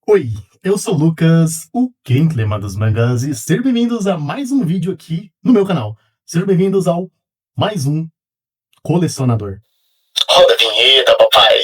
Oi, eu sou o Lucas, o Kenklema dos mangás, e sejam bem-vindos a mais um vídeo aqui no meu canal. Sejam bem-vindos ao mais um colecionador. Roda a vinheta, papai.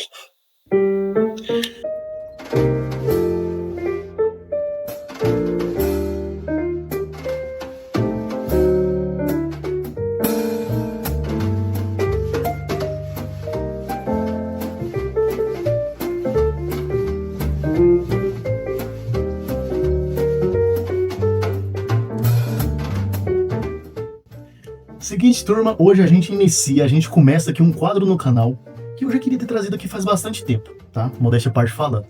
Seguinte, turma, hoje a gente começa aqui um quadro no canal que eu já queria ter trazido aqui faz bastante tempo, tá? Modéstia à parte falando.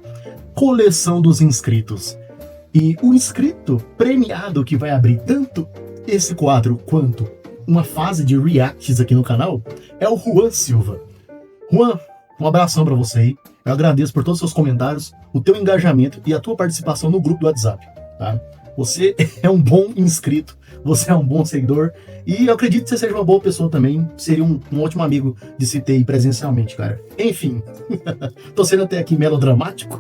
Coleção dos inscritos. E o inscrito premiado que vai abrir tanto esse quadro quanto uma fase de reacts aqui no canal é o Juan Silva. Juan, um abração pra você aí. Eu agradeço por todos os seus comentários, o teu engajamento e a tua participação no grupo do WhatsApp, tá? Você é um bom inscrito, você é um bom seguidor e eu acredito que você seja uma boa pessoa também. Seria um ótimo amigo de se ter aí presencialmente, cara. Enfim, tô sendo até aqui melodramático.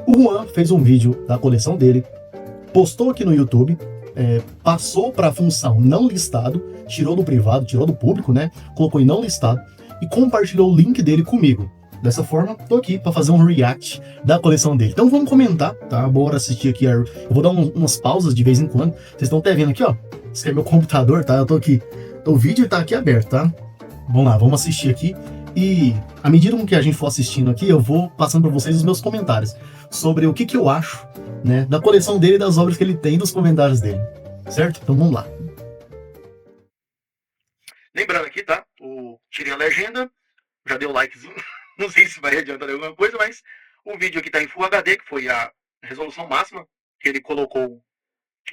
O Juan fez um vídeo da coleção dele, postou aqui no YouTube, passou para a função não listado, tirou do privado, tirou do público, né? Colocou em não listado e compartilhou o link dele comigo. Dessa forma, tô aqui para fazer um react da coleção dele. Então vamos comentar, tá? Bora assistir aqui. Eu vou dar umas pausas de vez em quando. Vocês estão até vendo aqui, ó. Esse é meu computador, tá? Eu tô aqui. O vídeo tá aqui aberto, tá? Vamos lá, vamos assistir aqui. E à medida que a gente for assistindo aqui, eu vou passando para vocês os meus comentários sobre o que eu acho, né, da coleção dele, das obras que ele tem, dos comentários dele. Certo? Então vamos lá. Lembrando aqui, tá? Tirei a legenda, já deu likezinho. Não sei se vai adiantar alguma coisa, mas o vídeo aqui tá em Full HD, que foi a resolução máxima que ele colocou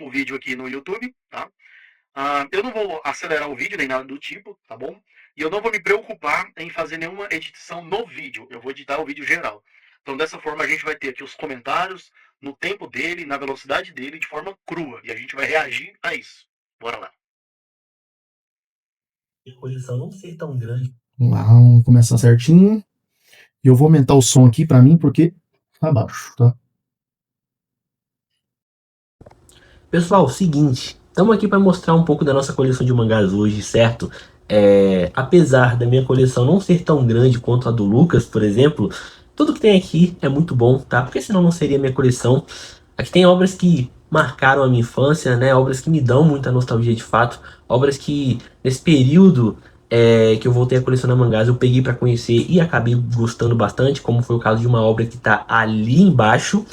o vídeo aqui no YouTube, tá? Eu não vou acelerar o vídeo nem nada do tipo, tá bom? E eu não vou me preocupar em fazer nenhuma edição no vídeo. Eu vou editar o vídeo geral. Então, dessa forma, a gente vai ter aqui os comentários no tempo dele, na velocidade dele, de forma crua. E a gente vai reagir a isso. Bora lá. A coleção não ser tão grande. Vamos lá, vamos começar certinho. E eu vou aumentar o som aqui pra mim, porque tá baixo, tá? Pessoal, seguinte, estamos aqui para mostrar um pouco da nossa coleção de mangás hoje, certo? Apesar da minha coleção não ser tão grande quanto a do Lucas, por exemplo, tudo que tem aqui é muito bom, tá? Porque senão não seria minha coleção. Aqui tem obras que marcaram a minha infância, né? Obras que me dão muita nostalgia de fato, obras que nesse período que eu voltei a colecionar mangás eu peguei para conhecer e acabei gostando bastante, como foi o caso de uma obra que tá ali embaixo,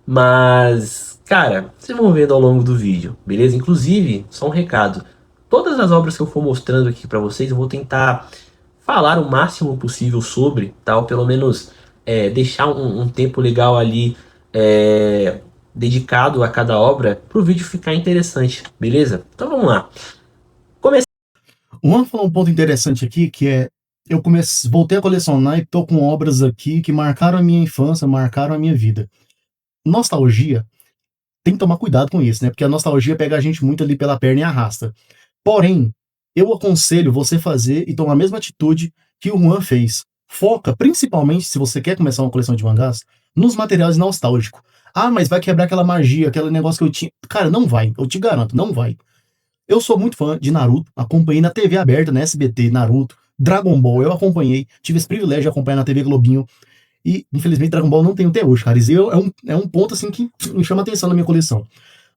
mas cara, vocês vão vendo ao longo do vídeo, beleza? Inclusive, só um recado, todas as obras que eu for mostrando aqui para vocês, eu vou tentar falar o máximo possível sobre, tá? Ou pelo menos deixar um tempo legal ali dedicado a cada obra, para o vídeo ficar interessante, beleza? Então vamos lá. O Juan falou um ponto interessante aqui, que é, voltei a colecionar e tô com obras aqui que marcaram a minha infância, marcaram a minha vida. Nostalgia, tem que tomar cuidado com isso, né? Porque a nostalgia pega a gente muito ali pela perna e arrasta. Porém, eu aconselho você fazer e tomar a mesma atitude que o Juan fez. Foca, principalmente, se você quer começar uma coleção de mangás, nos materiais nostálgicos. Ah, mas vai quebrar aquela magia, aquele negócio que eu tinha. Cara, não vai, eu te garanto, não vai. Eu sou muito fã de Naruto, acompanhei na TV aberta, na SBT, Naruto, Dragon Ball, eu acompanhei, tive esse privilégio de acompanhar na TV Globinho, e infelizmente Dragon Ball não tem até hoje, cara, isso é um ponto assim que me chama atenção na minha coleção.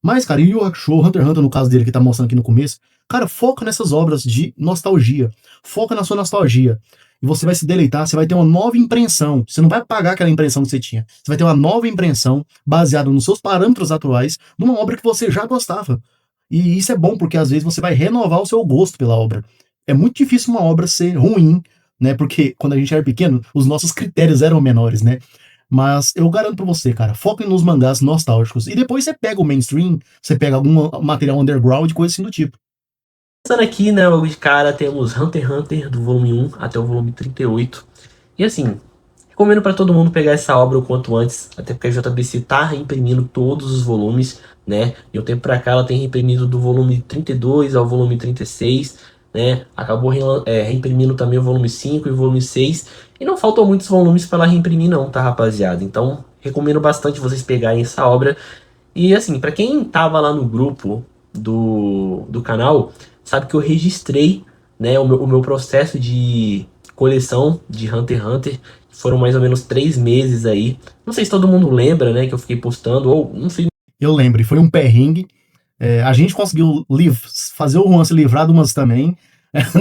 Mas, cara, Yu Yu Hakusho, Hunter x Hunter, no caso dele que tá mostrando aqui no começo, cara, foca nessas obras de nostalgia, foca na sua nostalgia, e você vai se deleitar, você vai ter uma nova impressão, você não vai pagar aquela impressão que você tinha, você vai ter uma nova impressão baseada nos seus parâmetros atuais, numa obra que você já gostava. E isso é bom, porque às vezes você vai renovar o seu gosto pela obra. É muito difícil uma obra ser ruim, né? Porque quando a gente era pequeno, os nossos critérios eram menores, né? Mas eu garanto pra você, cara, foque nos mangás nostálgicos. E depois você pega o mainstream, você pega algum material underground, coisa assim do tipo. Começando aqui, né, logo de cara, temos Hunter x Hunter do volume 1 até o volume 38. E assim, recomendo para todo mundo pegar essa obra o quanto antes, até porque a JBC tá reimprimindo todos os volumes, né? E um tempo pra cá ela tem reimprimido do volume 32 ao volume 36, né? Acabou reimprimindo também o volume 5 e o volume 6. E não faltam muitos volumes para ela reimprimir não, tá, rapaziada? Então, recomendo bastante vocês pegarem essa obra. E assim, pra quem tava lá no grupo do canal, sabe que eu registrei, né, o meu processo de coleção de Hunter x Hunter. Foram mais ou menos 3 meses aí. Não sei se todo mundo lembra, né, que eu fiquei postando, ou não sei. Eu lembro, e foi um perrengue. A gente conseguiu fazer o Juan se livrar de umas também,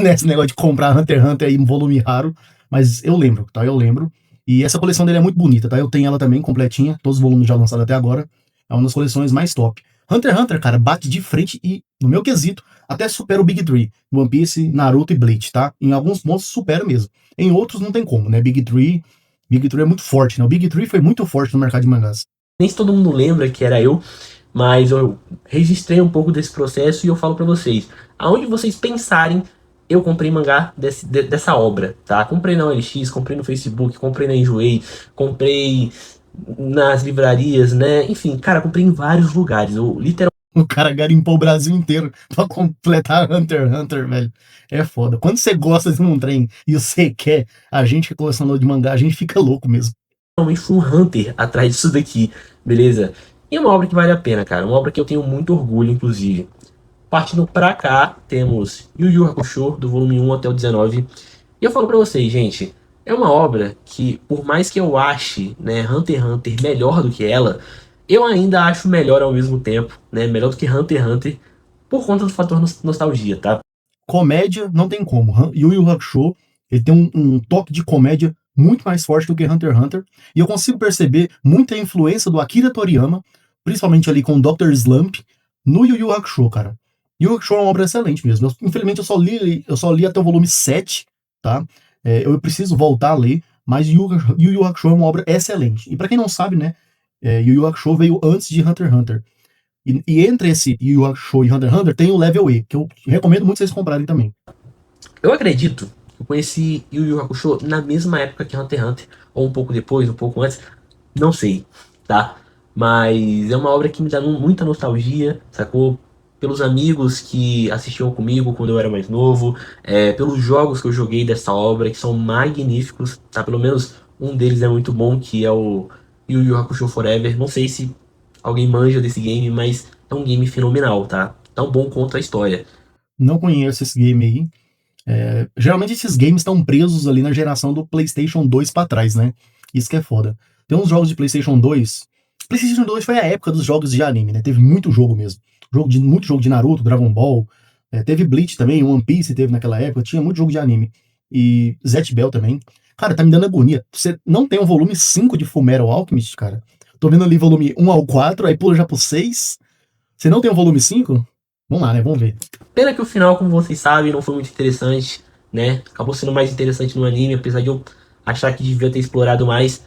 nesse negócio de comprar Hunter x Hunter aí em volume raro, mas eu lembro, tá? Eu lembro. E essa coleção dele é muito bonita, tá? Eu tenho ela também completinha, todos os volumes já lançados até agora. É uma das coleções mais top. Hunter x Hunter, cara, bate de frente e, no meu quesito, até supera o Big Three. One Piece, Naruto e Bleach, tá? Em alguns pontos supera mesmo. Em outros não tem como, né? Big Three é muito forte, né? O Big Three foi muito forte no mercado de mangás. Nem se todo mundo lembra que era eu, mas eu registrei um pouco desse processo e eu falo pra vocês. Aonde vocês pensarem, eu comprei mangá dessa obra, tá? Comprei na OLX, comprei no Facebook, comprei na Enjoei, comprei nas livrarias, né? Enfim, cara, comprei em vários lugares. Eu literalmente. O cara garimpou o Brasil inteiro pra completar Hunter x Hunter, velho. É foda. Quando você gosta de um trem e você quer, a gente que é colecionador de mangá, a gente fica louco mesmo. Realmente fui um Hunter atrás disso daqui, beleza? E é uma obra que vale a pena, cara. Uma obra que eu tenho muito orgulho, inclusive. Partindo pra cá, temos Yu Yu Hakusho, do volume 1 até o 19. E eu falo pra vocês, gente, é uma obra que, por mais que eu ache, né, Hunter x Hunter melhor do que ela, eu ainda acho melhor ao mesmo tempo, né? Melhor do que Hunter x Hunter, por conta do fator nostalgia, tá? Comédia, não tem como. Yu Yu Hakusho, ele tem um toque de comédia muito mais forte do que Hunter x Hunter. E eu consigo perceber muita influência do Akira Toriyama, principalmente ali com o Dr. Slump, no Yu Yu Hakusho, cara. Yu Yu Hakusho é uma obra excelente mesmo. Infelizmente eu só li até o volume 7, tá? Eu preciso voltar a ler, mas Yu Yu Hakusho é uma obra excelente. E pra quem não sabe, né, Yu Yu Hakusho veio antes de Hunter x Hunter. E entre esse Yu Yu Hakusho e Hunter x Hunter tem o Level E, que eu recomendo muito vocês comprarem também. Eu acredito que eu conheci Yu Yu Hakusho na mesma época que Hunter x Hunter, ou um pouco depois, um pouco antes, não sei, tá? Mas é uma obra que me dá muita nostalgia, sacou? Pelos amigos que assistiam comigo quando eu era mais novo, pelos jogos que eu joguei dessa obra, que são magníficos, tá? Pelo menos um deles é muito bom, que é o Yu Yu Hakusho Forever. Não sei se alguém manja desse game, mas é um game fenomenal, tá? Tão bom quanto a história. Não conheço esse game aí. Geralmente esses games estão presos ali na geração do PlayStation 2 pra trás, né? Isso que é foda. Tem uns jogos de PlayStation 2. PlayStation 2 foi a época dos jogos de anime, né? Teve muito jogo mesmo. Muito jogo de Naruto, Dragon Ball. Teve Bleach também, One Piece teve naquela época. Tinha muito jogo de anime. E Zatch Bell também. Cara, tá me dando agonia. Você não tem o volume 5 de Fullmetal Alchemist, cara? Tô vendo ali volume 1 ao 4, aí pula já pro 6. Você não tem o volume 5? Vamos lá, né? Vamos ver. Pena que o final, como vocês sabem, não foi muito interessante, né? Acabou sendo mais interessante no anime, apesar de eu achar que devia ter explorado mais.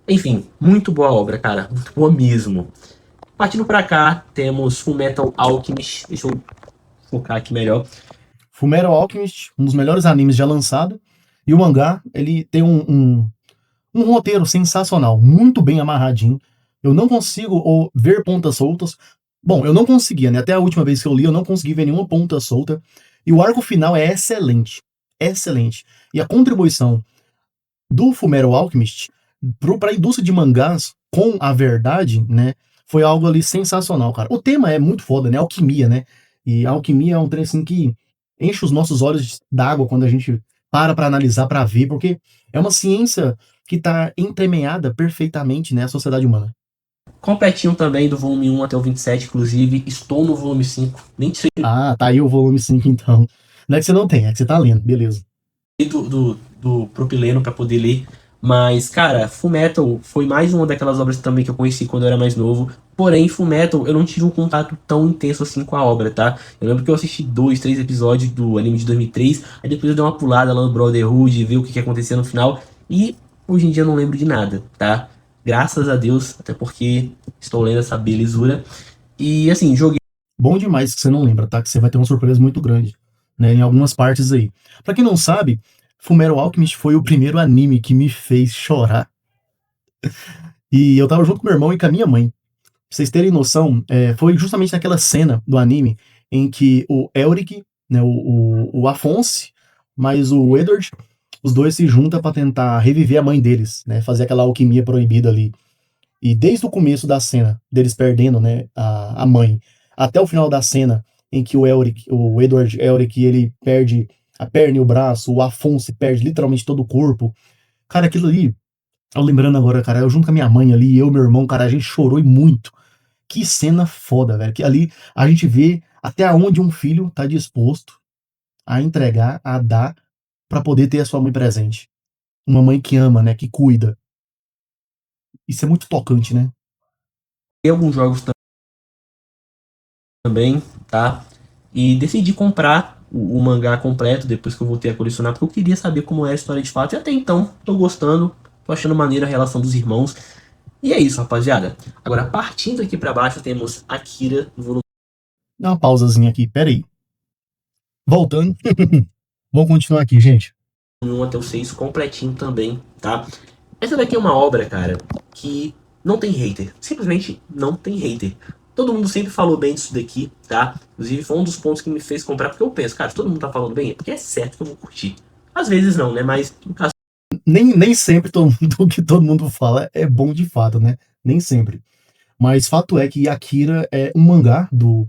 Enfim, muito boa obra, cara. Muito boa mesmo. Partindo pra cá, temos Fullmetal Alchemist. Deixa eu focar aqui melhor. Fullmetal Alchemist, um dos melhores animes já lançado. E o mangá, ele tem um roteiro sensacional, muito bem amarradinho. Eu não consigo ver pontas soltas. Bom, eu não conseguia, né? Até a última vez que eu li, eu não consegui ver nenhuma ponta solta. E o arco final é excelente. Excelente. E a contribuição do Fullmetal Alchemist para a indústria de mangás com a verdade, né? Foi algo ali sensacional, cara. O tema é muito foda, né? Alquimia, né? E a alquimia é um trem assim que enche os nossos olhos d'água quando a gente para analisar, para ver, porque é uma ciência que está entremeada perfeitamente, né, a sociedade humana. Completinho também, do volume 1 até o 27, inclusive. Estou no volume 5. Nem sei Ah, tá aí o volume 5 então. Não é que você não tem, é que você tá lendo, beleza. do propileno pra poder ler. Mas, cara, Fullmetal foi mais uma daquelas obras também que eu conheci quando eu era mais novo. Porém, Fullmetal, eu não tive um contato tão intenso assim com a obra, tá? Eu lembro que eu assisti 2, 3 episódios do anime de 2003. Aí depois eu dei uma pulada lá no Brotherhood, ver o que acontecia no final. E hoje em dia eu não lembro de nada, tá? Graças a Deus, até porque estou lendo essa belezura. E assim, joguei. Bom demais que você não lembra, tá? Que você vai ter uma surpresa muito grande, né? Em algumas partes aí. Pra quem não sabe, Fullmetal Alchemist foi o primeiro anime que me fez chorar. E eu tava junto com meu irmão e com a minha mãe. Pra vocês terem noção, foi justamente naquela cena do anime em que o Elric, né, o Afonso, mais o Edward, os dois se juntam pra tentar reviver a mãe deles, né? Fazer aquela alquimia proibida ali. E desde o começo da cena, deles perdendo, né, a mãe, até o final da cena em que o Edward Elric, ele perde a perna e o braço, o Afonso perde literalmente todo o corpo. Cara, aquilo ali, eu lembrando agora, cara, eu junto com a minha mãe ali, eu e meu irmão, cara, a gente chorou e muito. Que cena foda, velho. Que ali a gente vê até onde um filho tá disposto a entregar, a dar, pra poder ter a sua mãe presente. Uma mãe que ama, né, que cuida. Isso é muito tocante, né? Tem alguns jogos também, tá? E decidi comprar o mangá completo depois que eu voltei a colecionar, porque eu queria saber como é a história de fato. E até então, tô gostando, tô achando maneira a relação dos irmãos. E é isso, rapaziada. Agora, partindo aqui pra baixo, temos Akira, volume Dá uma pausazinha aqui, pera aí. Voltando. Vamos continuar aqui, gente. 1 até o 6 completinho também, tá? Essa daqui é uma obra, cara, que não tem hater. Simplesmente não tem hater. Todo mundo sempre falou bem disso daqui, tá? Inclusive foi um dos pontos que me fez comprar, porque eu penso, cara, se todo mundo tá falando bem, é porque é certo que eu vou curtir. Às vezes não, né? Mas no caso Nem sempre todo mundo, o que todo mundo fala é bom de fato, né? Nem sempre. Mas fato é que Akira é um mangá do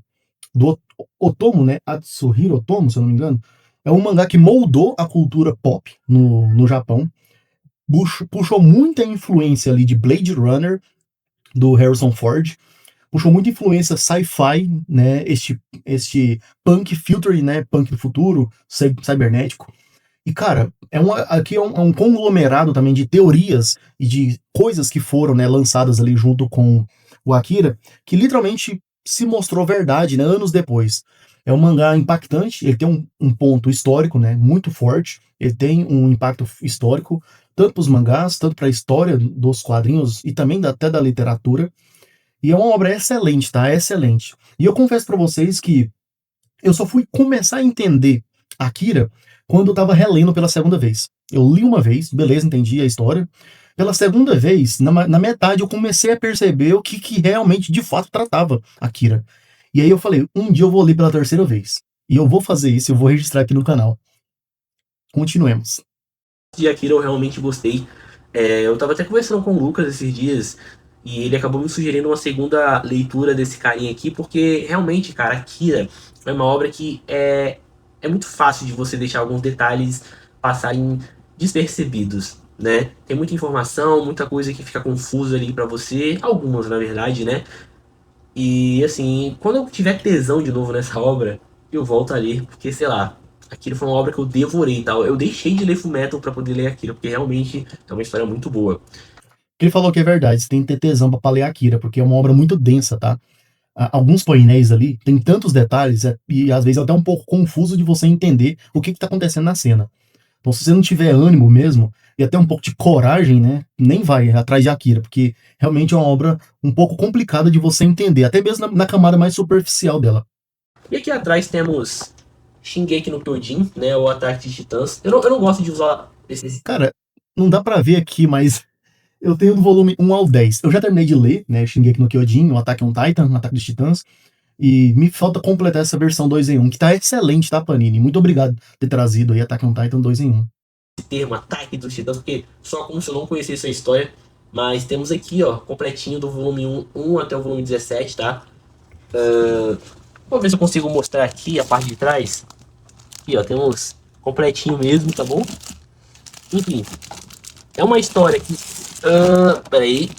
Otomo, né? Atsuhiro Otomo, se eu não me engano. É um mangá que moldou a cultura pop no Japão. Puxou muita influência ali de Blade Runner, do Harrison Ford. Puxou muita influência sci-fi, né? Este punk future, né? Punk do futuro, cibernético. E, cara, aqui é um conglomerado também de teorias e de coisas que foram, né, lançadas ali junto com o Akira, que literalmente se mostrou verdade, né, anos depois. É um mangá impactante, ele tem um ponto histórico, né, muito forte, ele tem um impacto histórico, tanto para os mangás, tanto para a história dos quadrinhos e também até da literatura. E é uma obra excelente, tá? Excelente. E eu confesso para vocês que eu só fui começar a entender Akira quando eu tava relendo pela segunda vez. Eu li uma vez, beleza, entendi a história. Pela segunda vez, na metade, eu comecei a perceber o que realmente, de fato, tratava Akira. E aí eu falei, um dia eu vou ler pela terceira vez. E eu vou fazer isso, eu vou registrar aqui no canal. Continuemos. de Akira eu realmente gostei. Eu tava até conversando com o Lucas esses dias e ele acabou me sugerindo uma segunda leitura desse carinha aqui, porque realmente, cara, Akira é uma obra que é muito fácil de você deixar alguns detalhes passarem despercebidos, né? Tem muita informação, muita coisa que fica confusa ali pra você, algumas na verdade, né? E assim, quando eu tiver tesão de novo nessa obra, eu volto a ler, porque sei lá, aquilo foi uma obra que eu devorei e tal. Eu deixei de ler Fullmetal pra poder ler aquilo, porque realmente é uma história muito boa. Ele falou que é verdade, você tem que ter tesão pra ler Akira, porque é uma obra muito densa, tá? Alguns painéis ali tem tantos detalhes e às vezes é até um pouco confuso de você entender o que tá acontecendo na cena. Então, se você não tiver ânimo mesmo, e até um pouco de coragem, né, nem vai atrás de Akira, porque realmente é uma obra um pouco complicada de você entender, até mesmo na camada mais superficial dela. E aqui atrás temos Shingeki no Kyojin, né, o Ataque de Titãs. Eu não gosto de usar esse. Cara, não dá pra ver aqui, mas eu tenho do volume 1 ao 10. Eu já terminei de ler, né, Shingeki no Kyojin, o Attack on Titan, o Ataque dos Titãs, e me falta completar essa versão 2 em 1, que tá excelente, tá, Panini? Muito obrigado por ter trazido aí Attack on Titan 2 em 1. Termo Ataque dos Titãs, porque só como se eu não conhecesse a história. Mas temos aqui, ó, completinho do volume 1 até o volume 17, tá? Vou ver se eu consigo mostrar aqui a parte de trás. Aqui, ó, temos completinho mesmo, tá bom? Enfim, é uma história que. Peraí.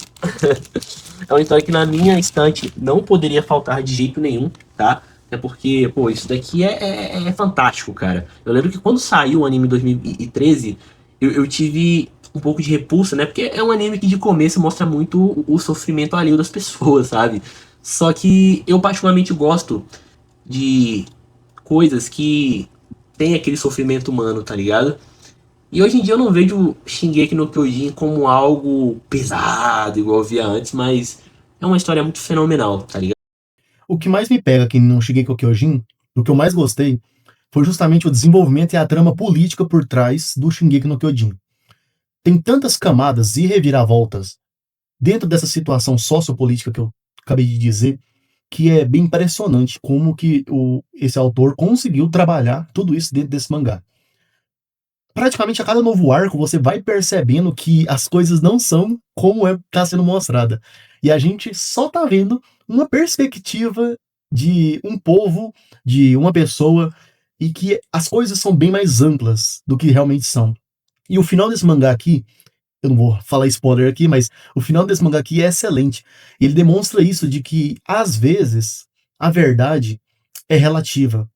É uma história que na minha estante não poderia faltar de jeito nenhum, tá? É porque, pô, isso daqui é fantástico, cara. Eu lembro que quando saiu o anime em 2013, eu tive um pouco de repulsa, né? Porque é um anime que de começo mostra muito o sofrimento alheio das pessoas, sabe? Só que eu particularmente gosto de coisas que tem aquele sofrimento humano, tá ligado? E hoje em dia eu não vejo Shingeki no Kyojin como algo pesado, igual eu via antes, mas é uma história muito fenomenal, tá ligado? O que mais me pega aqui no Shingeki no Kyojin, do que eu mais gostei, foi justamente o desenvolvimento e a trama política por trás do Shingeki no Kyojin. Tem tantas camadas e reviravoltas dentro dessa situação sociopolítica que eu acabei de dizer, que é bem impressionante como que esse autor conseguiu trabalhar tudo isso dentro desse mangá. praticamente a cada novo arco você vai percebendo que as coisas não são como tá sendo mostrada. E a gente só tá vendo uma perspectiva de um povo, de uma pessoa, e que as coisas são bem mais amplas do que realmente são. E o final desse mangá aqui, eu não vou falar spoiler aqui, mas o final desse mangá aqui é excelente. Ele demonstra isso de que, às vezes, a verdade é relativa.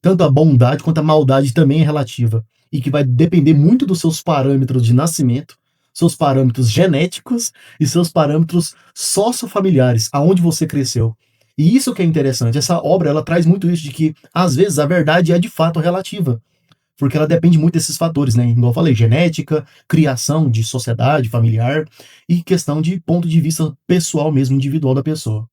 Tanto a bondade quanto a maldade também é relativa. E que vai depender muito dos seus parâmetros de nascimento, seus parâmetros genéticos e seus parâmetros sociofamiliares, aonde você cresceu. E isso que é interessante. Essa obra, ela traz muito isso de que, às vezes, a verdade é de fato relativa. Porque ela depende muito desses fatores, né? Igual eu falei, genética, criação de sociedade familiar e questão de ponto de vista pessoal mesmo, individual da pessoa.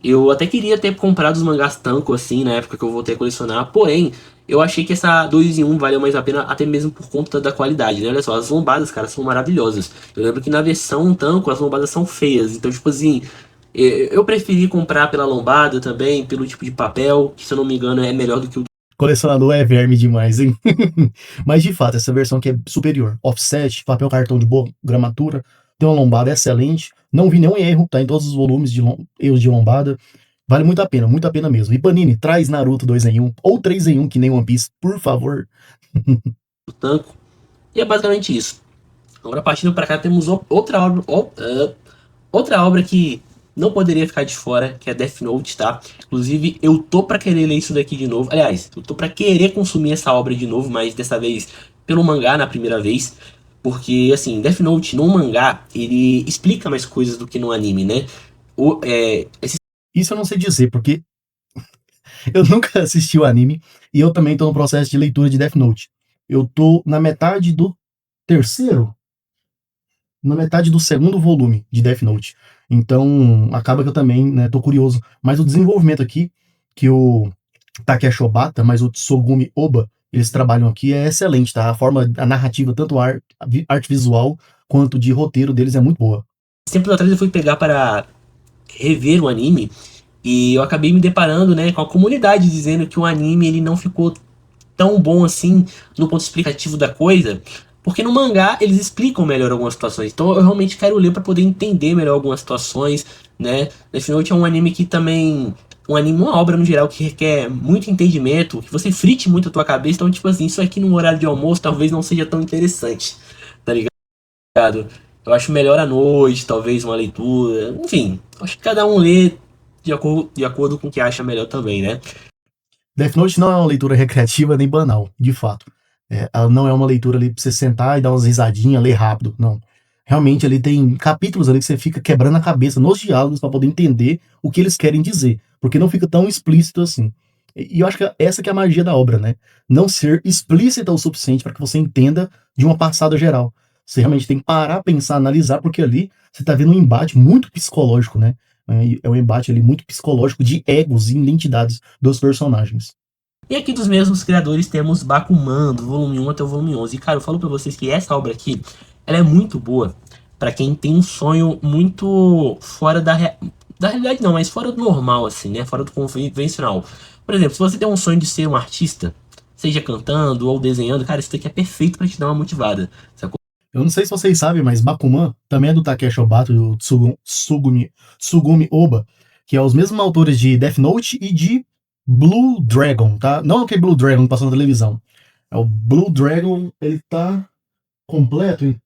Eu até queria ter comprado os mangás Tanco, assim, na época que eu voltei a colecionar, porém, eu achei que essa 2 em 1 valeu mais a pena, até mesmo por conta da qualidade, né? Olha só, as lombadas, cara, são maravilhosas. Eu lembro que na versão Tanco as lombadas são feias, então, tipo assim, eu preferi comprar pela lombada também, pelo tipo de papel, que se eu não me engano é melhor do que o. Colecionador é verme demais, hein? Mas de fato, essa versão aqui é superior. Offset, papel cartão de boa gramatura, tem uma lombada excelente. Não vi nenhum erro, tá em todos os volumes de erros de lombada. Vale muito a pena mesmo. E Panini, traz Naruto 2 em 1 ou 3 em 1, que nem One Piece, por favor. Tanco. E é basicamente isso. Agora partindo para cá temos outra obra que não poderia ficar de fora, que é Death Note, tá? Inclusive, eu tô pra querer ler isso daqui de novo. Aliás, eu tô pra querer consumir essa obra de novo, mas dessa vez pelo mangá na primeira vez. Porque, assim, Death Note no mangá, ele explica mais coisas do que no anime, né? Isso eu não sei dizer, porque eu nunca assisti o anime e eu também tô no processo de leitura de Death Note. Eu tô na metade do terceiro, na metade do segundo volume de Death Note. Então, acaba que eu também, né, tô curioso. Mas o desenvolvimento aqui, que o Takeshi Obata, mas o Tsugumi Oba, eles trabalham aqui, é excelente, tá? A forma, a narrativa, tanto a arte visual quanto de roteiro deles é muito boa. Tempos atrás eu fui pegar para rever o anime e eu acabei me deparando, né, com a comunidade dizendo que o anime ele não ficou tão bom assim no ponto explicativo da coisa, porque no mangá eles explicam melhor algumas situações. Então eu realmente quero ler para poder entender melhor algumas situações, né? Death Note é um anime que também uma obra no geral que requer muito entendimento, que você frite muito a tua cabeça, então tipo assim, isso aqui no horário de almoço talvez não seja tão interessante, tá ligado? Eu acho melhor à noite, talvez uma leitura, enfim, acho que cada um lê de acordo com o que acha melhor também, né? Death Note não é uma leitura recreativa nem banal, de fato. Ela não é uma leitura ali pra você sentar e dar umas risadinhas, ler rápido, não. Realmente ele tem capítulos ali que você fica quebrando a cabeça nos diálogos para poder entender o que eles querem dizer, porque não fica tão explícito assim. E eu acho que essa que é a magia da obra, né? Não ser explícita o suficiente para que você entenda de uma passada geral. Você realmente tem que parar, pensar, analisar, porque ali você tá vendo um embate muito psicológico, né? É um embate ali muito psicológico de egos e identidades dos personagens. E aqui dos mesmos criadores temos Bakuman, do volume 1 até o volume 11. E cara, eu falo pra vocês que essa obra aqui, ela é muito boa pra quem tem um sonho muito fora da realidade não, mas fora do normal, assim, né? Fora do convencional. Por exemplo, se você tem um sonho de ser um artista, seja cantando ou desenhando, cara, isso daqui é perfeito pra te dar uma motivada, sacou? Eu não sei se vocês sabem, mas Bakuman também é do Takeshi Obata e do Tsugumi Oba, que é os mesmos autores de Death Note e de Blue Dragon, tá? Não aquele Blue Dragon que passou na televisão. É o Blue Dragon, ele tá completo em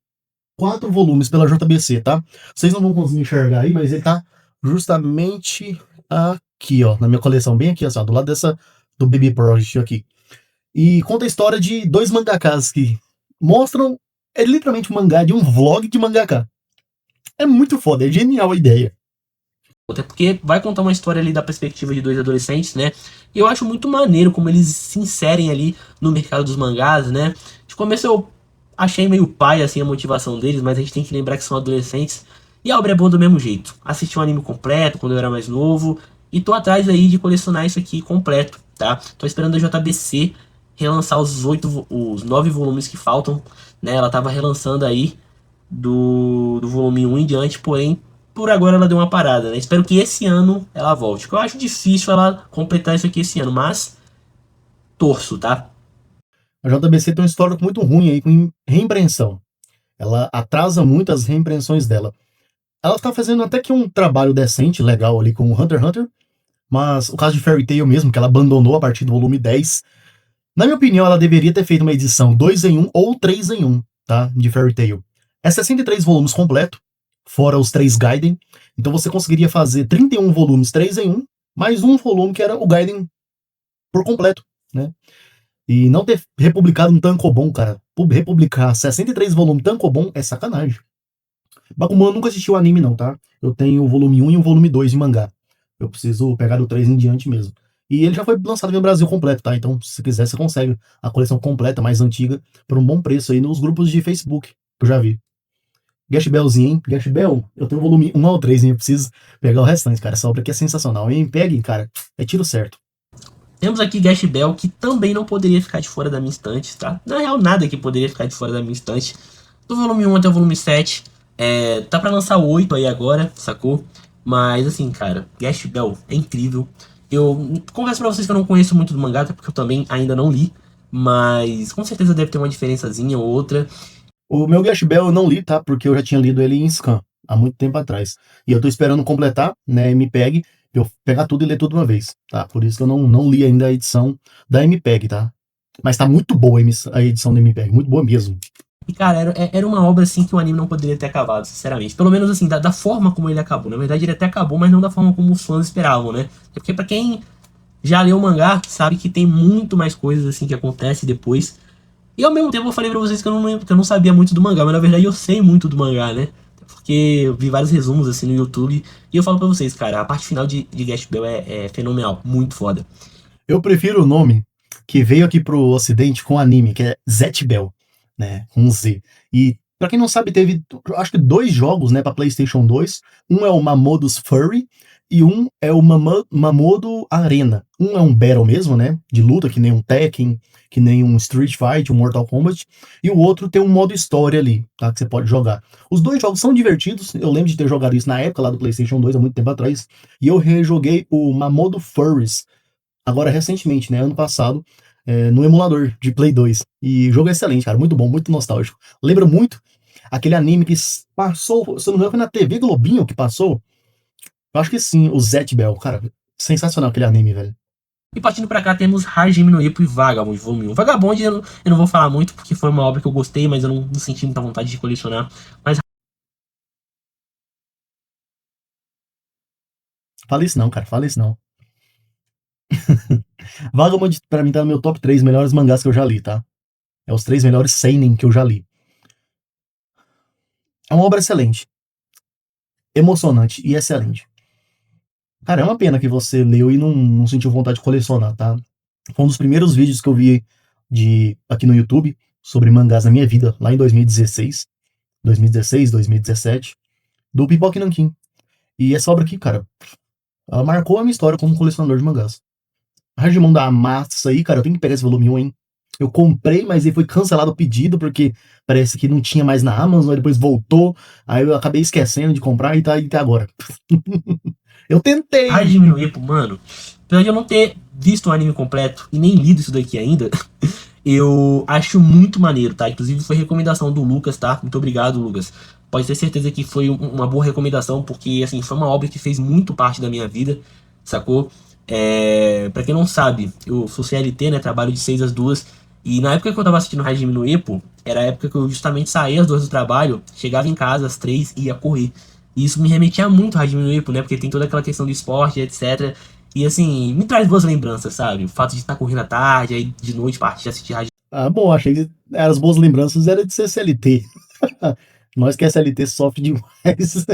4 volumes pela JBC, tá? Vocês não vão conseguir enxergar aí, mas ele tá justamente aqui, ó, na minha coleção, bem aqui, ó, do lado dessa do Baby Project aqui. E conta a história de 2 mangakas que mostram, é literalmente um mangá de um vlog de mangaka. É muito foda, é genial a ideia. Até porque vai contar uma história ali da perspectiva de dois adolescentes, né? E eu acho muito maneiro como eles se inserem ali no mercado dos mangás, né? De começo eu achei meio pai assim a motivação deles, mas a gente tem que lembrar que são adolescentes. E a obra é boa do mesmo jeito. Assisti um anime completo quando eu era mais novo. E tô atrás aí de colecionar isso aqui completo, tá? Tô esperando a JBC relançar os 9 volumes que faltam, né? Ela tava relançando aí do volume 1 em diante, porém por agora ela deu uma parada, né? Espero que esse ano ela volte. Eu acho difícil ela completar isso aqui esse ano, mas torço, tá? A JBC tem um histórico muito ruim aí com reimpressão. Ela atrasa muito as reimpressões dela. Ela tá fazendo até que um trabalho decente, legal ali com o Hunter x Hunter, mas o caso de Fairy Tail mesmo, que ela abandonou a partir do volume 10, na minha opinião, ela deveria ter feito uma edição 2 em 1 ou 3 em 1, tá? De Fairy Tail. É 63 volumes completo, fora os 3 Gaiden, então você conseguiria fazer 31 volumes 3 em 1, mais um volume que era o Gaiden por completo, né? E não ter republicado um tankobon, cara. Republicar 63 volumes tankobon é sacanagem. Bakuman nunca assistiu o anime não, tá? Eu tenho o volume 1 e o volume 2 de mangá. Eu preciso pegar do 3 em diante mesmo. E ele já foi lançado no Brasil completo, tá? Então, se quiser, você consegue a coleção completa, mais antiga, por um bom preço aí nos grupos de Facebook, que eu já vi. Gash Bellzinho, hein? Gash Bell, eu tenho o volume 1 ao 3, hein? Eu preciso pegar o restante, cara. Essa obra aqui é sensacional, hein? Peguem, cara. É tiro certo. Temos aqui Gash Bell, que também não poderia ficar de fora da minha estante, tá? Na real, nada que poderia ficar de fora da minha estante. Do volume 1 até o volume 7. Tá pra lançar o 8 aí agora, sacou? Mas assim, cara, Gash Bell é incrível. Eu confesso pra vocês que eu não conheço muito do mangá, até porque eu também ainda não li. Mas com certeza deve ter uma diferençazinha ou outra. O meu Gash Bell eu não li, tá? Porque eu já tinha lido ele em scan, há muito tempo atrás. E eu tô esperando completar, né, MPEG, pra eu pegar tudo e ler tudo de uma vez, tá? Por isso que eu não li ainda a edição da MPEG, tá? Mas tá muito boa a edição da MPEG, muito boa mesmo. E, cara, era uma obra, assim, que o anime não poderia ter acabado, sinceramente. Pelo menos, assim, da forma como ele acabou. Na verdade, ele até acabou, mas não da forma como os fãs esperavam, né? Porque pra quem já leu o mangá, sabe que tem muito mais coisas, assim, que acontecem depois. E, ao mesmo tempo, eu falei pra vocês que eu não sabia muito do mangá. Mas, na verdade, eu sei muito do mangá, né? Porque eu vi vários resumos, assim, no YouTube. E eu falo pra vocês, cara, a parte final de Gash Bell é fenomenal. Muito foda. Eu prefiro o nome que veio aqui pro ocidente com anime, que é Zet Bell, né, com Z. E pra quem não sabe, teve acho que 2 jogos, né, para PlayStation 2. Um é o Mamodo's Furry e um é o Mamodo Arena. Um é um battle mesmo, né, de luta, que nem um Tekken, que nem um Street Fight, um Mortal Kombat, e o outro tem um modo história ali, tá, que você pode jogar. Os 2 jogos são divertidos, eu lembro de ter jogado isso na época lá do PlayStation 2, há muito tempo atrás, e eu rejoguei o Mamodo Furries agora recentemente, né, ano passado, no emulador de Play 2. E o jogo é excelente, cara, muito bom, muito nostálgico. Lembra muito aquele anime que passou, se eu não me engano, foi na TV Globinho que passou. Eu acho que sim, o Zet Bell, cara, sensacional aquele anime, velho. E partindo pra cá temos Hajime no Ippo e Vagabond, volume 1. Vagabond eu não vou falar muito porque foi uma obra que eu gostei, mas eu não senti muita vontade de colecionar. Mas Fala isso não, cara, fala isso não. Vagabond pra mim tá no meu top 3 melhores mangás que eu já li, tá? É os 3 melhores seinen que eu já li. É uma obra excelente, emocionante e excelente. Cara, é uma pena que você leu e não sentiu vontade de colecionar, tá? Foi um dos primeiros vídeos que eu vi aqui no YouTube sobre mangás na minha vida, lá em 2016, 2017, do Pipoca e Nankin. E essa obra aqui, cara, ela marcou a minha história como colecionador de mangás. Hajimon da Massa aí, cara, eu tenho que pegar esse volume 1, hein? Eu comprei, mas ele foi cancelado o pedido, porque parece que não tinha mais na Amazon, aí depois voltou, aí eu acabei esquecendo de comprar e tá aí até agora. Eu tentei! Hajime no Ippo, mano, apesar de eu não ter visto o anime completo e nem lido isso daqui ainda, eu acho muito maneiro, tá? Inclusive foi recomendação do Lucas, tá? Muito obrigado, Lucas. Pode ter certeza que foi uma boa recomendação, porque, assim, foi uma obra que fez muito parte da minha vida, sacou? Pra quem não sabe, eu sou CLT, né? Trabalho de 6 às 2. E na época que eu tava assistindo Hajime no Ippo, era a época que eu justamente saía às 2 do trabalho, chegava em casa às 3 e ia correr. E isso me remetia muito a Hajime no Ippo, né? Porque tem toda aquela questão do esporte, etc. E assim, me traz boas lembranças, sabe? O fato de estar correndo à tarde, aí de noite partir assistir Hajime Ah, bom, achei que as boas lembranças era de ser CLT. Nós que é CLT sofre demais.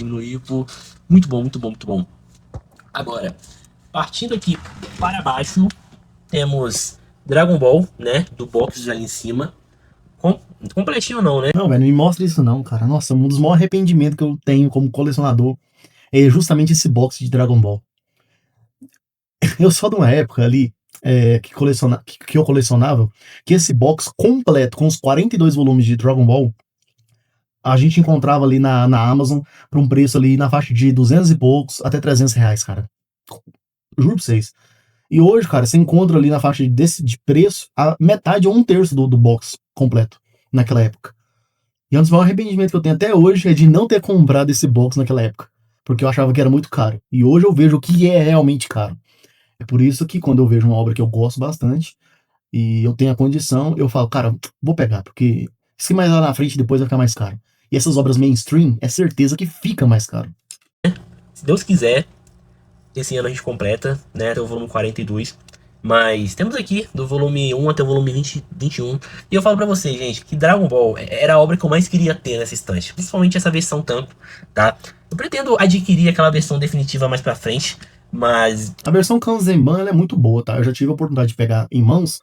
no Ippo. Muito bom, muito bom, muito bom. Agora, partindo aqui para baixo, temos Dragon Ball, né? Do box ali em cima. Completinho ou não, né? Não, velho, não me mostra isso não, cara. Nossa, um dos maiores arrependimentos que eu tenho como colecionador é justamente esse box de Dragon Ball. Eu sou de uma época ali que eu colecionava, que esse box completo, com os 42 volumes de Dragon Ball, a gente encontrava ali na Amazon por um preço ali na faixa de 200 e poucos até 300 reais, cara. Juro pra vocês. E hoje, cara, você encontra ali na faixa de preço a metade ou um terço do box completo naquela época. E um dos maiores arrependimentos que eu tenho até hoje é de não ter comprado esse box naquela época. Porque eu achava que era muito caro. E hoje eu vejo o que é realmente caro. É por isso que quando eu vejo uma obra que eu gosto bastante e eu tenho a condição, eu falo, cara, vou pegar, porque se mais lá na frente depois vai ficar mais caro. E essas obras mainstream, é certeza que fica mais caro. Se Deus quiser, esse ano a gente completa, né, até o volume 42. Mas temos aqui do volume 1 até o volume 21. E eu falo pra vocês, gente, que Dragon Ball era a obra que eu mais queria ter nessa estante. Principalmente essa versão Tanto, tá? Eu pretendo adquirir aquela versão definitiva mais pra frente. Mas A versão Kanzenban ela é muito boa, tá? Eu já tive a oportunidade de pegar em mãos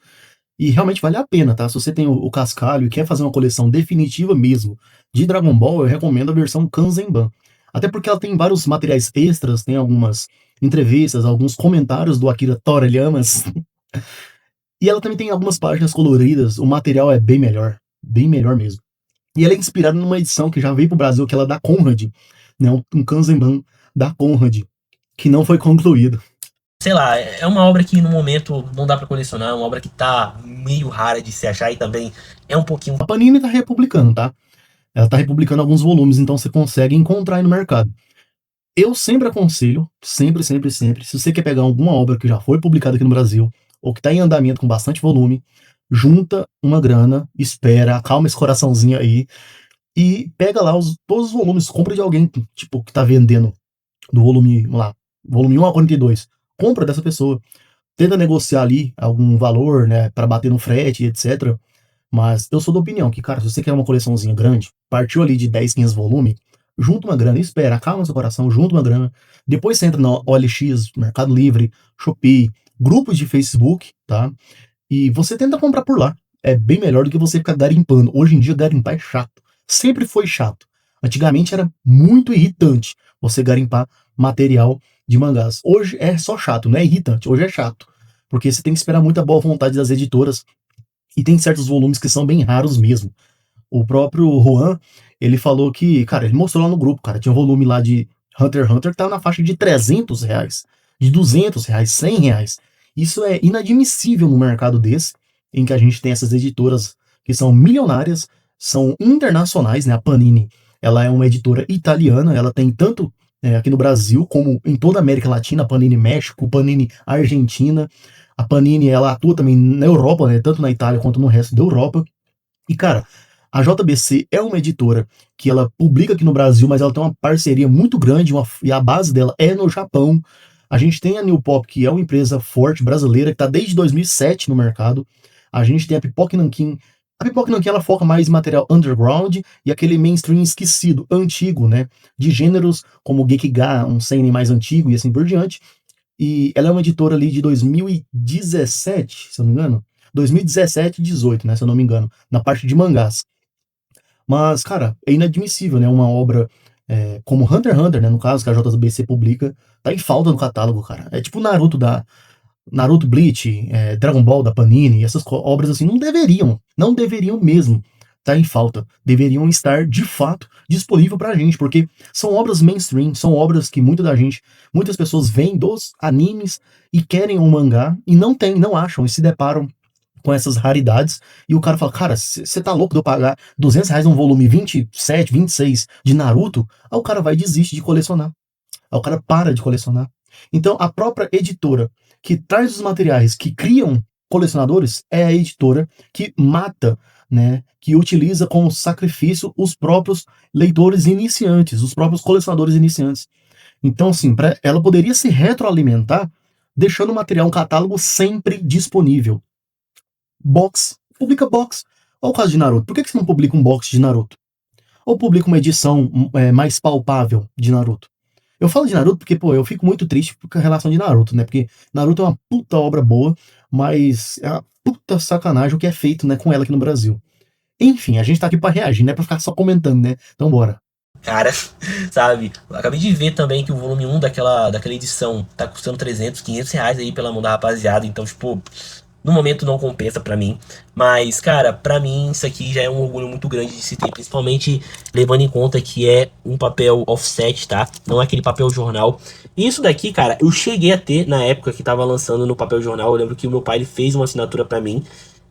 e realmente vale a pena, tá? Se você tem o cascalho e quer fazer uma coleção definitiva mesmo de Dragon Ball, eu recomendo a versão Kanzenban. Até porque ela tem vários materiais extras, tem algumas entrevistas, alguns comentários do Akira Toriyama. E ela também tem algumas páginas coloridas, o material é bem melhor mesmo. E ela é inspirada numa edição que já veio pro Brasil, que ela é da Conrad, né? Um Kanzenban da Conrad, que não foi concluído. sei lá, é uma obra que no momento não dá pra colecionar, é uma obra que tá meio rara de se achar e também é um pouquinho. A Panini tá republicando, tá? Ela tá republicando alguns volumes, então você consegue encontrar aí no mercado. Eu sempre aconselho, sempre, se você quer pegar alguma obra que já foi publicada aqui no Brasil, ou que tá em andamento com bastante volume, junta uma grana, espera, acalma esse coraçãozinho aí, e pega lá todos os volumes, compra de alguém, tipo, que tá vendendo do volume, vamos lá, volume 1 a 42. Compra dessa pessoa. Tenta negociar ali algum valor, né, para bater no frete, etc. Mas eu sou da opinião que, cara, se você quer uma coleçãozinha grande, partiu ali de 10, 15 volume, junta uma grana, espera, acalma seu coração, junta uma grana. Depois você entra na OLX, Mercado Livre, Shopee, grupos de Facebook, tá? E você tenta comprar por lá. É bem melhor do que você ficar garimpando. Hoje em dia, garimpar é chato. Sempre foi chato. Antigamente era muito irritante você garimpar material de mangás. Hoje é só chato, não é irritante, hoje é chato. Porque você tem que esperar muita boa vontade das editoras e tem certos volumes que são bem raros mesmo. O próprio Juan, ele falou que, cara, ele mostrou lá no grupo, cara, tinha um volume lá de Hunter x Hunter que tava na faixa de R$ 300, de R$ 200, R$ 100. Isso é inadmissível no mercado desse, em que a gente tem essas editoras que são milionárias, são internacionais, né? A Panini, ela é uma editora italiana, ela tem tanto aqui no Brasil como em toda a América Latina, a Panini México, Panini Argentina, a Panini, ela atua também na Europa, né? Tanto na Itália quanto no resto da Europa. E, cara, a JBC é uma editora que ela publica aqui no Brasil, mas ela tem uma parceria muito grande e a base dela é no Japão. A gente tem a New Pop, que é uma empresa forte brasileira, que está desde 2007 no mercado. A gente tem a Pipoca Nankin. A Pipoca Nankin ela foca mais em material underground e aquele mainstream esquecido, antigo, né? De gêneros como Gekiga, um seinen mais antigo e assim por diante. E ela é uma editora ali de 2017, se eu não me engano. 2017 e 18, né, se eu não me engano, na parte de mangás. Mas, cara, é inadmissível, né? Uma obra como Hunter x Hunter, né? No caso, que a JBC publica, tá em falta no catálogo, cara. É tipo Naruto Bleach, Dragon Ball da Panini, essas obras assim, não deveriam mesmo estar em falta. Deveriam estar, de fato, disponível pra gente, porque são obras mainstream, são obras que muitas pessoas veem dos animes e querem um mangá e não acham e se deparam com essas raridades, e o cara fala, cara, você tá louco de eu pagar R$ 200 num volume 27, 26 de Naruto? Aí o cara vai e desiste de colecionar. Aí o cara para de colecionar. Então, a própria editora que traz os materiais, que criam colecionadores, é a editora que mata, né, que utiliza como sacrifício os próprios leitores iniciantes, os próprios colecionadores iniciantes. Então, assim, ela poderia se retroalimentar deixando o material, um catálogo sempre disponível. Box. Publica box. Olha o caso de Naruto. Por que você não publica um box de Naruto? Ou publica uma edição mais palpável de Naruto? Eu falo de Naruto porque, pô, eu fico muito triste com a relação de Naruto, né? Porque Naruto é uma puta obra boa, mas é uma puta sacanagem o que é feito, né, com ela aqui no Brasil. Enfim, a gente tá aqui pra reagir, não é pra ficar só comentando, né? Então bora. Cara, sabe? Eu acabei de ver também que o volume 1 daquela edição tá custando R$ 300, R$ 500 aí pela mão da rapaziada. Então, tipo, No momento não compensa pra mim, mas cara, pra mim isso aqui já é um orgulho muito grande de se ter, principalmente levando em conta que é um papel offset, tá? Não é aquele papel jornal. E isso daqui, cara, eu cheguei a ter na época que tava lançando no papel jornal. Eu lembro que o meu pai ele fez uma assinatura pra mim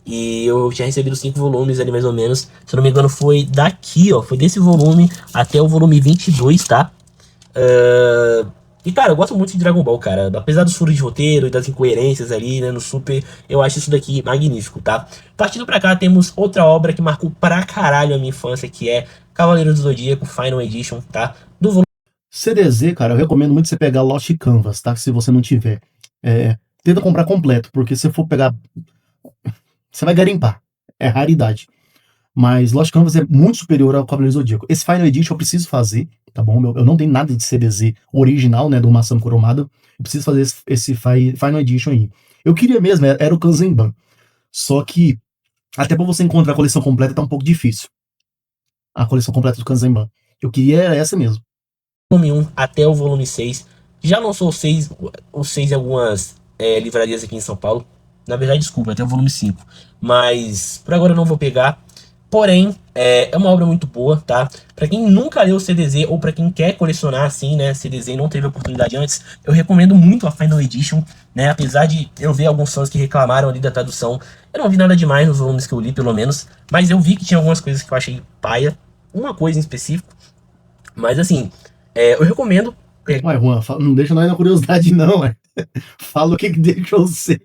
e eu tinha recebido 5 volumes ali mais ou menos. Se eu não me engano foi daqui, ó, foi desse volume até o volume 22, tá? E, cara, eu gosto muito de Dragon Ball, cara. Apesar dos furos de roteiro e das incoerências ali, né, no Super, eu acho isso daqui magnífico, tá? Partindo pra cá, temos outra obra que marcou pra caralho a minha infância, que é Cavaleiros do Zodíaco Final Edition, tá? Do volume CDZ, cara, eu recomendo muito você pegar Lost Canvas, tá? Se você não tiver. Tenta comprar completo, porque se for pegar, você vai garimpar. É raridade. Mas Lost Canvas é muito superior ao Cavaleiro Zodíaco. Esse Final Edition eu preciso fazer, tá bom? Eu não tenho nada de CDZ original, né, do Massamo Kurumada. Eu preciso fazer esse Final Edition aí. Eu queria mesmo, era o Kanzenban. Só que, até pra você encontrar a coleção completa tá um pouco difícil. A coleção completa do Kanzenban. Eu queria era essa mesmo. 1 até o volume 6. Já lançou o 6 em algumas livrarias aqui em São Paulo. Na verdade, desculpa, até o volume 5. Mas por agora eu não vou pegar. Porém, é uma obra muito boa, tá? Pra quem nunca leu o CDZ ou pra quem quer colecionar assim, né, CDZ e não teve oportunidade antes, eu recomendo muito a Final Edition, né? Apesar de eu ver alguns fãs que reclamaram ali da tradução, eu não vi nada demais nos volumes que eu li, pelo menos, mas eu vi que tinha algumas coisas que eu achei paia, uma coisa em específico, mas assim, eu recomendo. Ué, Juan, não deixa nós na curiosidade, não, ué. Fala o que deixou você.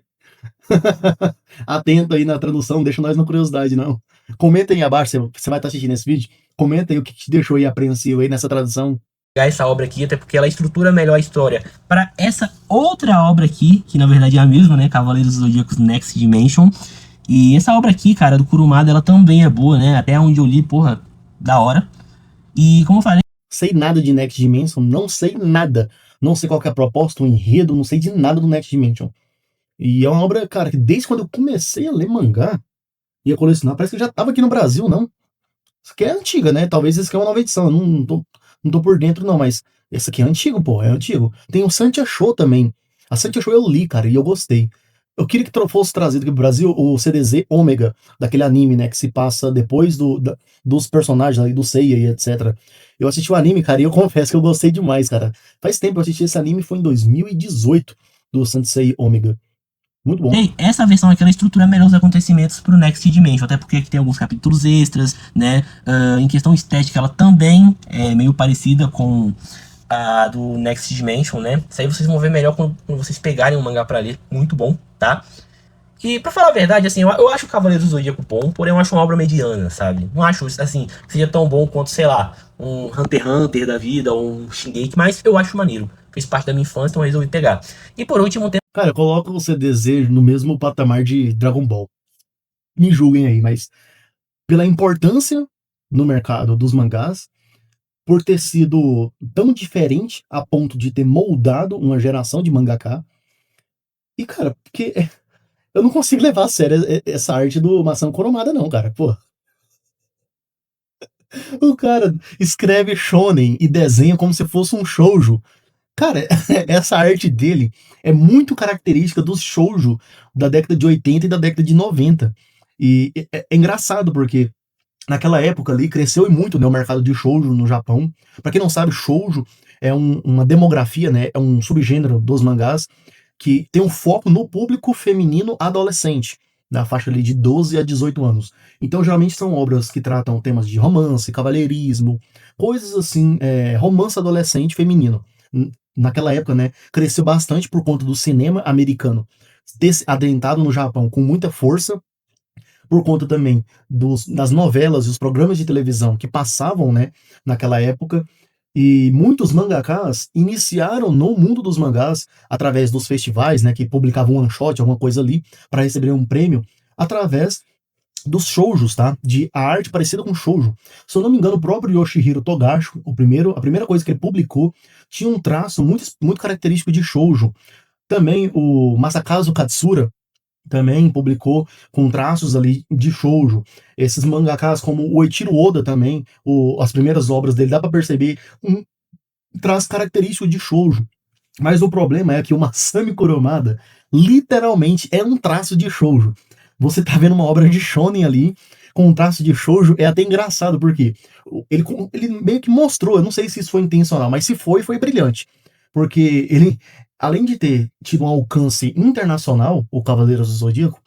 Atento aí na tradução, deixa nós na curiosidade, não. Comenta aí abaixo, você vai estar assistindo esse vídeo. Comenta aí o que te deixou aí apreensivo aí nessa tradução. Pegar essa obra aqui, até porque ela estrutura melhor a história para essa outra obra aqui, que na verdade é a mesma, né? Cavaleiros do Zodíaco Next Dimension. E essa obra aqui, cara, do Kurumada, ela também é boa, né? Até onde eu li, porra, da hora. E como eu falei, Sei nada de Next Dimension, não sei nada. Não sei qual que é a proposta, o enredo, não sei de nada do Next Dimension. E é uma obra, cara, que desde quando eu comecei a ler mangá e a colecionar, parece que eu já tava aqui no Brasil, não. Isso aqui é antiga, né? Talvez essa aqui é uma nova edição. Eu não tô por dentro, não, mas esse aqui é antigo, pô, é antigo. Tem o Santia Show também. A Santia Show eu li, cara, e eu gostei. Eu queria que fosse trazido aqui pro Brasil o CDZ Ômega, daquele anime, né, que se passa depois dos personagens ali, do Seiya e etc. Eu assisti o anime, cara, e eu confesso que eu gostei demais, cara. Faz tempo que eu assisti esse anime, foi em 2018, do Sansei Ômega. Muito bom. ei, essa versão aqui ela estrutura melhor os acontecimentos pro Next Dimension, até porque aqui tem alguns capítulos extras, né? Em questão estética, ela também é meio parecida com a do Next Dimension, né? Isso aí vocês vão ver melhor quando vocês pegarem o mangá pra ler. Muito bom, tá? E pra falar a verdade, assim, eu acho o Cavaleiros do Zodíaco bom, porém eu acho uma obra mediana, sabe? Não acho, assim, que seja tão bom quanto, sei lá, um Hunter x Hunter da vida, ou um Shingeki, mas eu acho maneiro. Fez parte da minha infância, então eu resolvi pegar. E por último, tem Cara, eu coloco o CDZ no mesmo patamar de Dragon Ball. Me julguem aí, mas pela importância no mercado dos mangás, por ter sido tão diferente a ponto de ter moldado uma geração de mangaka. E, cara, porque eu não consigo levar a sério essa arte do Massamo Kurumada, não, cara. Pô, o cara escreve shonen e desenha como se fosse um shoujo. Cara, essa arte dele é muito característica dos shoujo da década de 80 e da década de 90. E é engraçado porque naquela época ali cresceu muito, né, o mercado de shoujo no Japão. Pra quem não sabe, shoujo é uma demografia, né, é um subgênero dos mangás que tem um foco no público feminino adolescente, na faixa ali de 12 a 18 anos. Então, geralmente são obras que tratam temas de romance, cavalheirismo, coisas assim, romance adolescente feminino. Naquela época, né, cresceu bastante por conta do cinema americano ter adentrado no Japão com muita força, por conta também das novelas e os programas de televisão que passavam, né, naquela época. E muitos mangakas iniciaram no mundo dos mangás através dos festivais, né, que publicavam um one shot, alguma coisa ali, para receber um prêmio, através dos shoujos, tá? De a arte parecida com shoujo. Se eu não me engano, o próprio Yoshihiro Togashi, a primeira coisa que ele publicou, tinha um traço muito característico de shoujo. Também o Masakazu Katsura também publicou com traços ali de shoujo. Esses mangakas como o Eiichiro Oda também, as primeiras obras dele, dá para perceber um traço característico de shoujo. Mas o problema é que o Masami Kurumada literalmente é um traço de shoujo. Você tá vendo uma obra de shonen ali, com um traço de shoujo, é até engraçado, porque ele meio que mostrou, eu não sei se isso foi intencional, mas se foi, foi brilhante. Porque ele, além de ter tido um alcance internacional, o Cavaleiros do Zodíaco,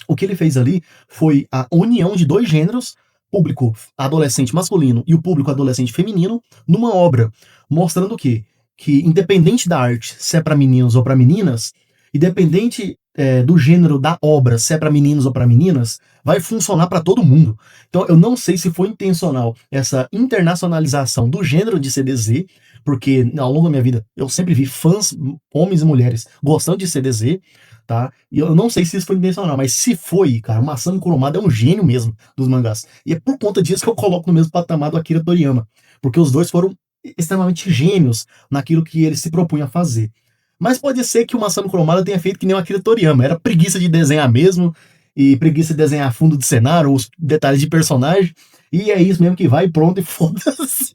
o que ele fez ali foi a união de dois gêneros, público adolescente masculino e o público adolescente feminino, numa obra, mostrando que independente da arte, se é para meninos ou para meninas, independente do gênero da obra, se é para meninos ou para meninas, vai funcionar para todo mundo. Então eu não sei se foi intencional essa internacionalização do gênero de CDZ, porque ao longo da minha vida eu sempre vi fãs, homens e mulheres, gostando de CDZ, tá? E eu não sei se isso foi intencional, mas se foi, cara, o Masami Kurumada é um gênio mesmo dos mangás. E é por conta disso que eu coloco no mesmo patamar do Akira Toriyama, porque os dois foram extremamente gênios naquilo que ele se propunha a fazer. Mas pode ser que o Masami Kurumada tenha feito que nem o Akira Toriyama, era preguiça de desenhar mesmo, e preguiça de desenhar fundo de cenário, os detalhes de personagem, e é isso mesmo que vai, pronto, e foda-se.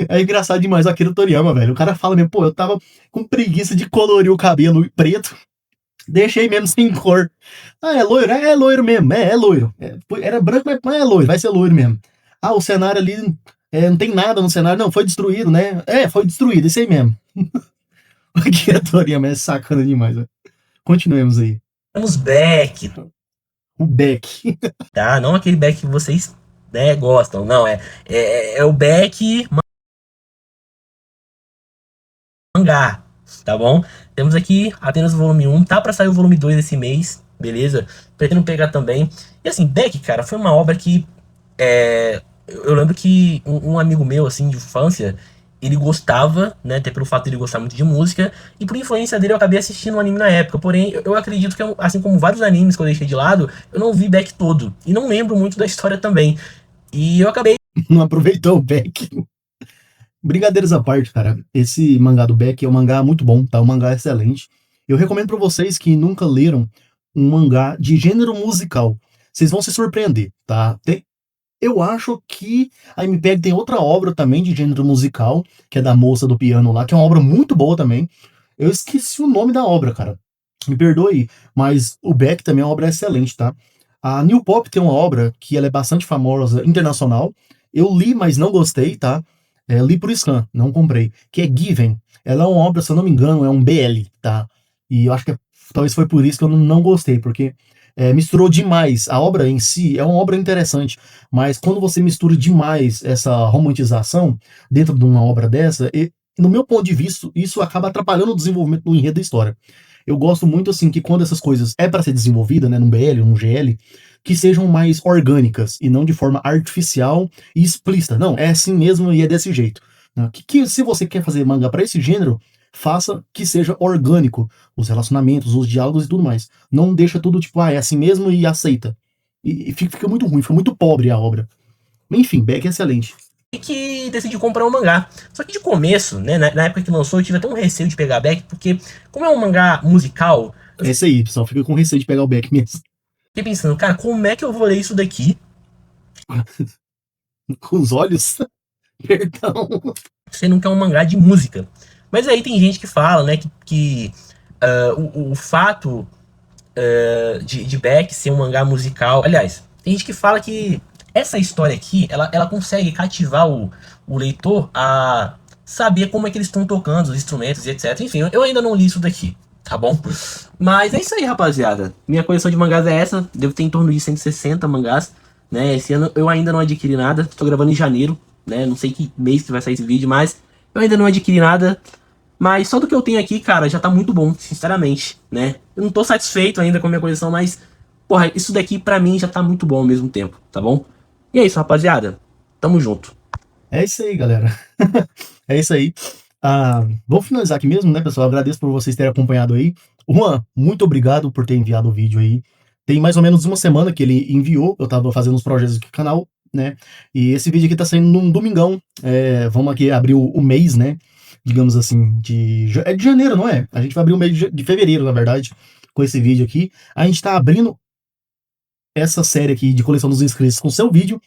É engraçado demais o Akira Toriyama, velho. O cara fala mesmo, pô, eu tava com preguiça de colorir o cabelo preto, deixei mesmo sem cor. Ah, é loiro? É loiro mesmo, é loiro. Era branco, mas é loiro, vai ser loiro mesmo. Ah, o cenário ali, não tem nada no cenário, não, foi destruído, né? Foi destruído, isso aí mesmo. O Akira Toriyama é sacana demais, velho. Continuemos aí. Temos Beck. O Beck. Tá? Não aquele Beck que vocês, né, gostam, não, é o Beck mangá, tá bom? Temos aqui apenas o volume 1, tá pra sair o volume 2 esse mês, beleza? Pretendo pegar também. E assim, Beck, cara, foi uma obra que eu lembro que um amigo meu, assim, de infância, ele gostava, né, até pelo fato de ele gostar muito de música, e por influência dele eu acabei assistindo um anime na época, porém, eu acredito que, assim como vários animes que eu deixei de lado, eu não vi Beck todo, e não lembro muito da história também, e eu acabei... Não aproveitou o Beck. Brigadeiros à parte, cara, esse mangá do Beck é um mangá muito bom, tá? Um mangá excelente. Eu recomendo pra vocês que nunca leram um mangá de gênero musical. Vocês vão se surpreender, tá? Eu acho que a MPEG tem outra obra também de gênero musical, que é da moça do piano lá, que é uma obra muito boa também. Eu esqueci o nome da obra, cara. Me perdoe, mas o Beck também é uma obra excelente, tá? A New Pop tem uma obra que ela é bastante famosa, internacional. Eu li, mas não gostei, tá? Li por scan, não comprei. Que é Given. Ela é uma obra, se eu não me engano, é um BL, tá? E eu acho que talvez foi por isso que eu não gostei, porque misturou demais. A obra em si é uma obra interessante, mas quando você mistura demais essa romantização dentro de uma obra dessa, no meu ponto de vista, isso acaba atrapalhando o desenvolvimento do enredo da história. Eu gosto muito assim que quando essas coisas é para ser desenvolvida, né, num BL, num GL, que sejam mais orgânicas e não de forma artificial e explícita. Não, é assim mesmo e é desse jeito. Né? Que se você quer fazer manga para esse gênero, faça que seja orgânico, os relacionamentos, os diálogos e tudo mais. Não deixa tudo tipo, é assim mesmo e aceita. E fica muito ruim, fica muito pobre a obra. Enfim, Beck é excelente. que decidi comprar um mangá. Só que de começo, né, na época que lançou, eu tive até um receio de pegar Beck, porque como é um mangá musical, É isso aí, pessoal. Fica com receio de pegar o Beck mesmo. fiquei pensando, cara, como é que eu vou ler isso daqui? Com os olhos. Perdão. Você não quer um mangá de música. Mas aí tem gente que fala, né, que o fato de Beck ser um mangá musical. Aliás, tem gente que fala que essa história aqui, ela consegue cativar o leitor a saber como é que eles estão tocando os instrumentos e etc. Enfim, eu ainda não li isso daqui, tá bom? Mas é isso aí, rapaziada. Minha coleção de mangás é essa. Devo ter em torno de 160 mangás. Né? Esse ano eu ainda não adquiri nada. Estou gravando em janeiro, né? Não sei que mês que vai sair esse vídeo, mas eu ainda não adquiri nada. Mas só do que eu tenho aqui, cara, já tá muito bom, sinceramente, né? Eu não tô satisfeito ainda com a minha coleção, mas, porra, isso daqui pra mim já tá muito bom ao mesmo tempo, tá bom? E é isso, rapaziada. Tamo junto. É isso aí, galera. É isso aí. Vou finalizar aqui mesmo, né, pessoal? Agradeço por vocês terem acompanhado aí. Juan, muito obrigado por ter enviado o vídeo aí. Tem mais ou menos uma semana que ele enviou. Eu tava fazendo os projetos aqui no canal, né? E esse vídeo aqui tá saindo num domingão. Vamos aqui abrir o mês, né? Digamos assim, de janeiro, não é? A gente vai abrir o mês de fevereiro, na verdade, com esse vídeo aqui. A gente tá abrindo essa série aqui de coleção dos inscritos com seu vídeo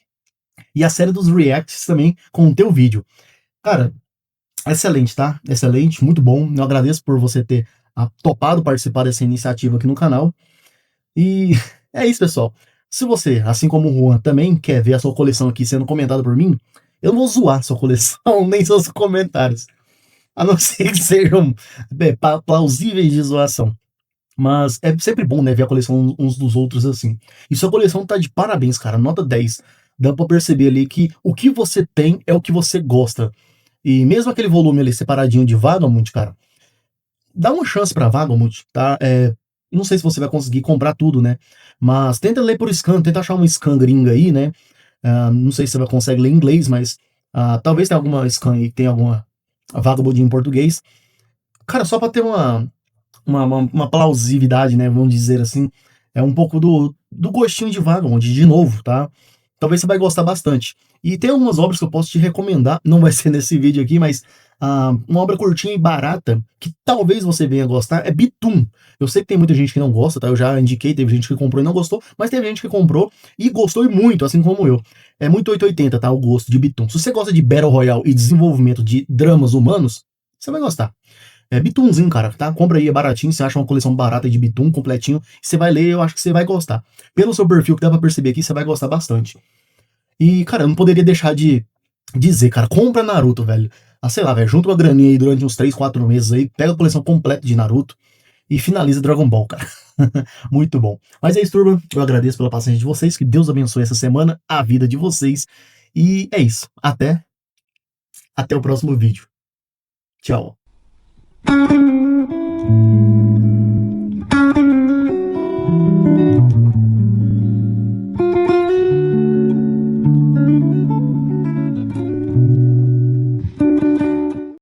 e a série dos reacts também com o teu vídeo. Cara, excelente, tá? Excelente, muito bom. Eu agradeço por você ter topado participar dessa iniciativa aqui no canal. E é isso, pessoal. Se você, assim como o Juan, também quer ver a sua coleção aqui sendo comentada por mim, eu não vou zoar sua coleção, nem seus comentários. A não ser que sejam plausíveis de zoação. Mas é sempre bom, né, ver a coleção uns dos outros assim. E sua coleção tá de parabéns, cara. Nota 10. Dá pra perceber ali que o que você tem é o que você gosta. E mesmo aquele volume ali separadinho de Vagabond, cara, dá uma chance pra Vagabond, tá? Não sei se você vai conseguir comprar tudo, né? Mas tenta ler por scan, tenta achar uma scan gringa aí, né? Não sei se você vai conseguir ler em inglês, mas talvez tenha alguma scan aí que tenha alguma Vagabond em português. Cara, só pra ter uma plausibilidade, né? Vamos dizer assim. É um pouco do gostinho de Vagabond, de novo, tá? Talvez você vai gostar bastante. E tem algumas obras que eu posso te recomendar, não vai ser nesse vídeo aqui, mas uma obra curtinha e barata, que talvez você venha gostar, é Bitum. Eu sei que tem muita gente que não gosta, tá? Eu já indiquei, teve gente que comprou e não gostou, mas teve gente que comprou e gostou e muito, assim como eu. É muito 880, tá? O gosto de Bitum. Se você gosta de Battle Royale e desenvolvimento de dramas humanos, você vai gostar. É Bitumzinho, cara, tá? Compra aí, é baratinho, você acha uma coleção barata de Bitum, completinho, você vai ler, eu acho que você vai gostar. Pelo seu perfil, que dá pra perceber aqui, você vai gostar bastante. E, cara, eu não poderia deixar de dizer, cara, compra Naruto, velho. Sei lá, velho, junta uma graninha aí durante uns 3, 4 meses aí, pega a coleção completa de Naruto e finaliza Dragon Ball, cara. Muito bom. Mas é isso, turma. Eu agradeço pela paciência de vocês, que Deus abençoe essa semana, a vida de vocês. E é isso. Até o próximo vídeo. Tchau.